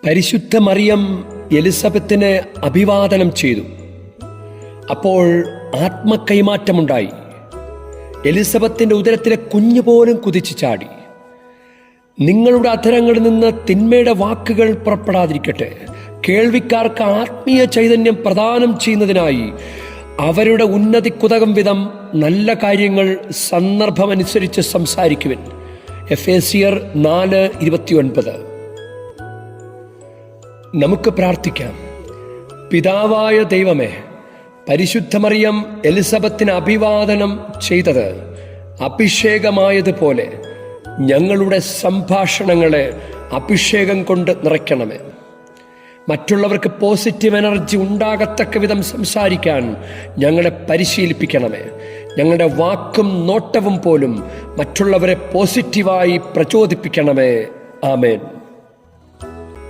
പരിശുദ്ധ മറിയം എലിസബത്തിനെ അഭിവാദനം ചെയ്തു. അപ്പോൾ ആത്മകൈമാറ്റമുണ്ടായി. എലിസബത്തിന്റെ ഉദരത്തിലെ കുഞ്ഞു പോലും കുതിച്ചു ചാടി. നിങ്ങളുടെ അധരങ്ങളിൽ നിന്ന് തിന്മയുടെ വാക്കുകൾ പുറപ്പെടാതിരിക്കട്ടെ. കേൾവിക്കാർക്ക് ആത്മീയ ചൈതന്യം പ്രദാനം ചെയ്യുന്നതിനായി അവരുടെ ഉന്നതിക്കുതകം വിധം നല്ല കാര്യങ്ങൾ സന്ദർഭമനുസരിച്ച് സംസാരിക്കുവിൻ. എഫേസ്യർ 4:29. നമുക്ക് പ്രാർത്ഥിക്കാം. പിതാവായ ദൈവമേ, പരിശുദ്ധ മറിയം എലിസബത്തിന് അഭിവാദനം ചെയ്തത് അഭിഷേകമായതുപോലെ ഞങ്ങളുടെ സംഭാഷണങ്ങളെ അഭിഷേകം കൊണ്ട് നിറയ്ക്കണമേ. മറ്റുള്ളവർക്ക് പോസിറ്റീവ് എനർജി ഉണ്ടാകത്തക്ക വിധം സംസാരിക്കാൻ ഞങ്ങളെ പരിശീലിപ്പിക്കണമേ. ഞങ്ങളുടെ വാക്കും നോട്ടവും പോലും മറ്റുള്ളവരെ പോസിറ്റീവായി പ്രചോദിപ്പിക്കണമേ. ആമേൻ.